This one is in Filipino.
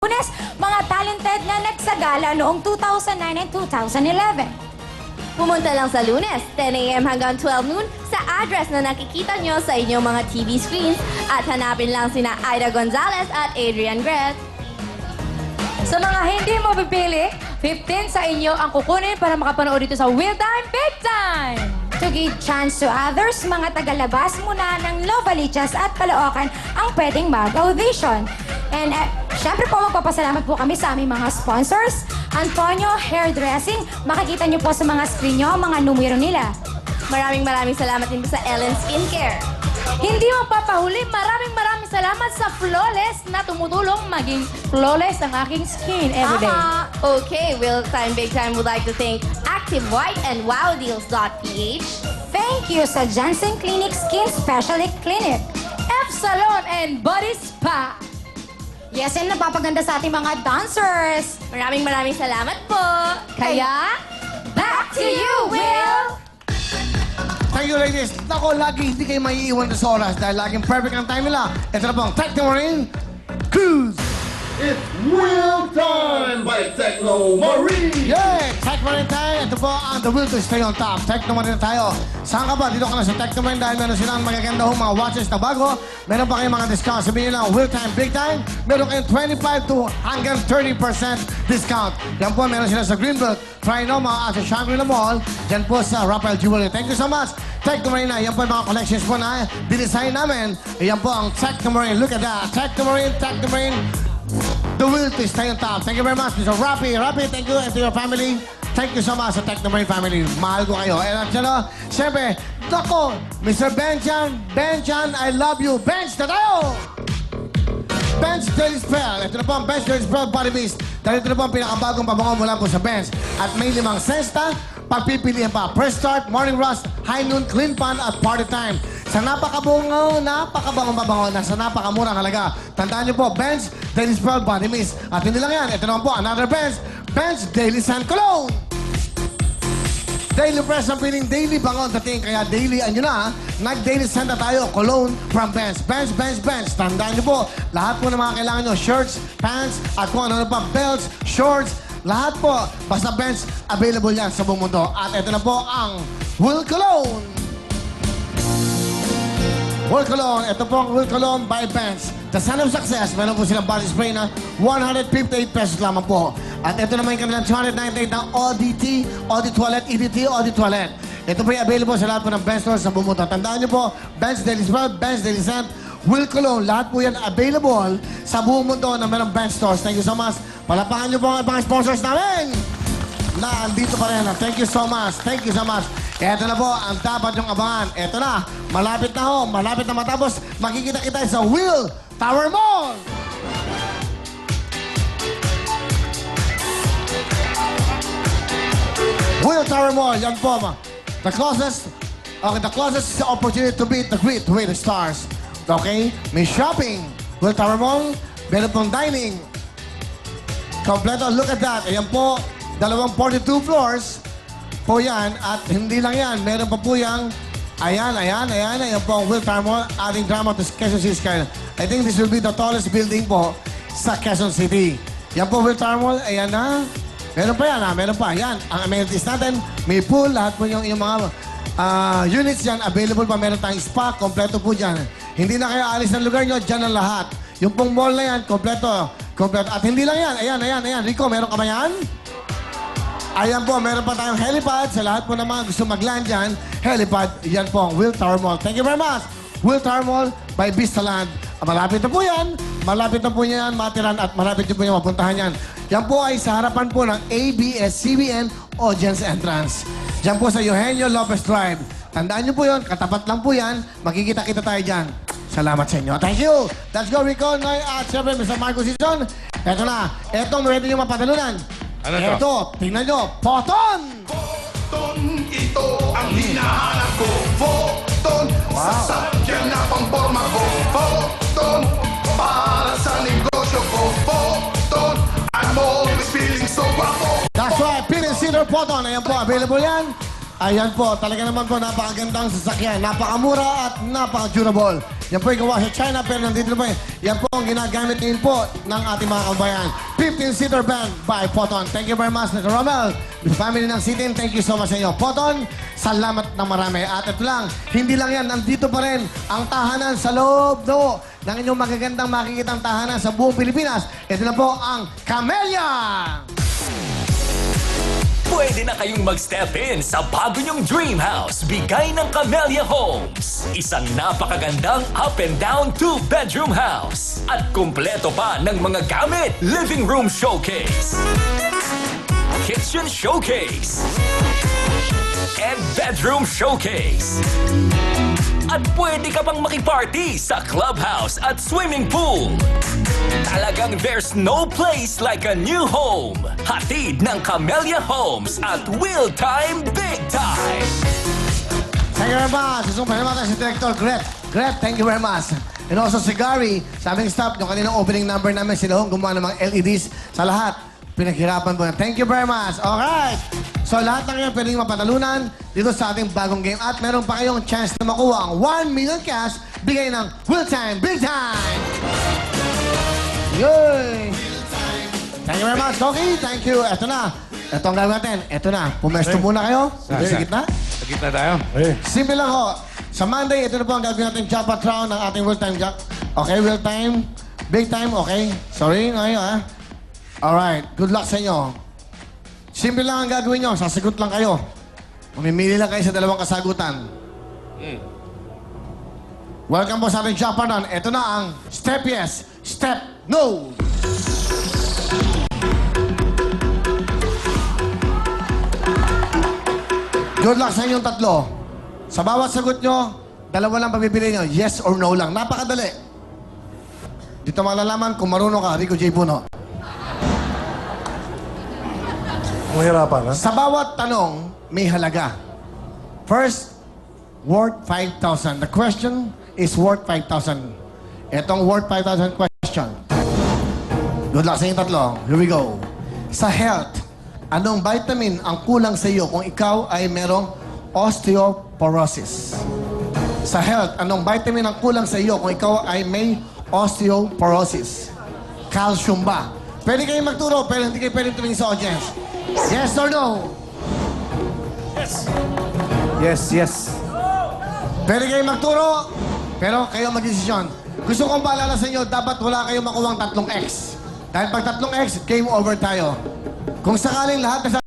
Lunes, mga talented na nagsagala noong 2009 and 2011. Pumunta lang sa Lunes, 10 a.m. hanggang 12 noon sa address na nakikita nyo sa inyong mga TV screens at hanapin lang sina Aida Gonzalez at Adrian Gret. Sa mga hindi mo pipili, 15 sa inyo ang kukunin para makapanood dito sa Wheel Time Big Time! To give chance to others, mga tagalabas muna ng Lovalichas at Caloocan ang pwedeng mag-audition. And syempre po, magpapasalamat po kami sa aming mga sponsors. Antonio Hairdressing, makikita nyo po sa mga screen nyo ang mga numero nila. Maraming salamat din po sa Ellen Skincare. Hindi magpapahuli, maraming salamat sa Flawless na tumutulong maging flawless ang aking skin everyday. Okay, Wheel Time Big Time would like to thank Active White and WowDeals.ph. Thank you sa Janssen Clinic Skin Specialist Clinic, F Salon and Body Spa. Yes, and napapaganda sa ating mga dancers. Maraming salamat po. Kaya, back to you, Will! Thank you, ladies. Nako, lagi hindi kayo maiiwan sa oras dahil laging perfect ang time nila. Ito na pong Techno Marine Cruise! It's Wheel Time by Techno Marine! Yeah! Techno Marine tayo. Ito po ang The Will to Stay on Top. Techno Marine tayo. Saan ka ba? Dito ka na sa Techno Marine dahil meron silang magaganda hong mga watches na bago. Meron pa kayong mga discount. Sabihin nyo lang, Wheel Time, Big Time. Meron kayong 25 to hanggang 30% discount. Yan po, meron sila sa Greenbelt, Trinoma at sa Shangri-La Mall. Yan po sa Raphael Jewelry. Thank you so much. Techno Marine na. Yan po yung mga collections po na dinesign namin. Yan po ang Techno Marine. Look at that. Techno Marine, Techno Marine. The Will to Stay on Top. Thank you very much, Mr. Rappy. Rappy, thank you. And to your family, thank you so much sa Techno Marine family. Mahal ko kayo. And at siyano, siyempre, nako, Mr. Benchan, I love you. Bench na tayo! Bench Daily Spell. Ito na po ang Bench Daily Spell Body Mist. Dahil ito na po ang pinakabagong pabango mula po sa Bench. At may 5 sesta, pagpipilihan pa. Press Start, Morning Rush, High Noon, Clean Pan at Party Time. Sa napakabangong pabango, nasa napakamurang halaga. Tandaan niyo po, Bench Daily Spell Body Mist. At hindi lang yan, ito naman po, another Bench Daily Sun Cologne. Daily Fresh ang piling daily bangon dating. Kaya daily, anyo na, nag-daily scent na tayo. Cologne from Bench. Bench. Tandaan niyo po, lahat po ng mga kailangan nyo, shirts, pants, at kung ano pa, belts, shorts, lahat po, basta Bench, available yan sa buong mundo. At ito na po ang Will Cologne. Will Cologne, ito po ang Will Cologne by Bench. The Son of Success, meron po silang body spray na 158 pesos lamang po. At ito naman yung kanilang 298 na ODT, OD Toilet, EDT, OD Toilet. Ito po yung available sa lahat po ng Bench stores sa buong mundo. Tandaan niyo po, Bench Daily Spell, Bench Daily Scent, Will Cologne, lahat po yan available sa buong mundo na merong Bench stores. Thank you so much. Palapakan niyo po ang mga sponsors namin na andito pa rin. Thank you so much. Thank you so much. Ito na po ang dapat yung abangan. Ito na, malapit na ho, malapit na matapos. Makikita kita sa Will Tower Mall. Will Tower Mall, yan po. The closest opportunity to meet the great with the stars. Okay? May shopping. Will Tower Mall, meron pong dining. Kompleto, look at that. Ayan po, 42 floors po yan. At hindi lang yan, meron pa po yung ayan po ang Will Tower Mall, adding drama to Quezon City Skyline. I think this will be the tallest building po sa Quezon City. Yan po, Will Tower Mall, ayan na. Meron pa yan, meron pa. Yan, ang amenities natin, may pool, lahat po yung mga units dyan, available pa. Meron tayong spa, kompleto po dyan. Hindi na kayo alis ng lugar nyo, dyan ang lahat. Yung pong mall na yan, kompleto. At hindi lang yan, ayan. Rico, meron ka ba yan? Ayan po, meron pa tayong helipad. Sa lahat po ng mga gusto mag-land dyan, helipad, yan po ang Will Tower Mall. Thank you very much. Will Tower Mall by Vistaland. Malapit na po yan. Malapit na po yan, matiran at malapit nyo po yung mapuntahan yan. Yan po ay sa harapan po ng ABS-CBN Audience Entrance. Diyan po sa Eugenio Lopez Drive. Tandaan nyo po yun, katapat lang po yan. Makikita-kita tayo dyan. Salamat sa inyo. Thank you. Let's go, Rico. At siyempre, Mr. Marco Sison. Eto na. Etong ready nyo mapatalunan. Ano to? Eto, tingnan nyo. Photon! Photon, ito ang hinahanap ko. Photon, sasakyan na pangporma ko. Photon, para sa negosyo ko. Photon, I'm always feeling so guapo. That's right. Pin and Cedar Photon. Ayan po, available yan. Ayan po, talaga naman po, napakagandang sasakyan. Napakamura at napaka-durable. Yan po ay gawa sa China, pero nandito po yan po ang ginagamit ngayon po ng ating mga kabayan. 15-seater van by Poton. Thank you very much, Mr. Romel. The family ng Sitin, thank you so much sa inyo. Poton, salamat ng marami. At ito lang, hindi lang yan, nandito pa rin ang tahanan sa loob ng inyong magagandang makikitang tahanan sa buong Pilipinas. Ito na po ang Camellia! Pwede na kayong mag-step in sa bago niyong dream house, bigay ng Camellia Homes. Isang napakagandang up and down 2-bedroom house. At kumpleto pa ng mga gamit. Living room showcase, kitchen showcase, and bedroom showcase. At pwede ka pang makiparty sa clubhouse at swimming pool. Talagang there's no place like a new home. Hatid ng Camellia Homes at Wheel Time Big Time. Thank you very much. Susumpahin naman si Director Gret. Gret, thank you very much. And also si Gary, sa aming staff, yung kaninang opening number namin, sila hong gumawa ng mga LEDs sa lahat. Pinaghirapan po. Thank you very much. Alright. So lahat ng yan pwedeng mapatalunan dito sa ating bagong game. At meron pa kayong chance na makuha ang 1 million cash bigay ng Wheel Time Big Time. Yay! Thank you very much, Koki. Thank you. Eto na. Eto ang gagawin natin. Eto na. Pumesto muna kayo. Sa gitna. Sa gitna tayo. Simple lang ho. Sa Monday, ito na po ang gagawin natin jackpot round ng ating Wheel Time Jack. Okay, Wheel Time. Big Time, okay. Sorry, ngayon ha. Alright, good luck sa inyo. Simple lang ang gagawin nyo. Sasagot lang kayo. Mamimili lang kayo sa dalawang kasagutan. Welcome po sa ating jackpot round. Ito na ang step yes, step no. Good luck sa inyong tatlo. Sa bawat sagot nyo, dalawa lang pabibili nyo. Yes or no lang. Napakadali. Dito malalaman kung marunong ka, Rico J. Puno. Mahirapan, ha? Sa bawat tanong, may halaga. First, worth 5,000. The question is worth 5,000. Etong worth 5,000 question. Good luck sa inyong tatlo. Here we go. Sa health, anong vitamin ang kulang sa iyo kung ikaw ay merong osteoporosis? Sa health, anong vitamin ang kulang sa iyo kung ikaw ay may osteoporosis? Calcium ba? Pwede kayong magturo, pero hindi kayo pwedeng tumingin sa audience. Yes or no? Yes, yes. Pwede kayong magturo, pero kayo mag-desisyon. Gusto kong paalala sa inyo, dapat wala kayong makuwang 3X. Dahil pag 3X, game over tayo. Kung sakaling lahat na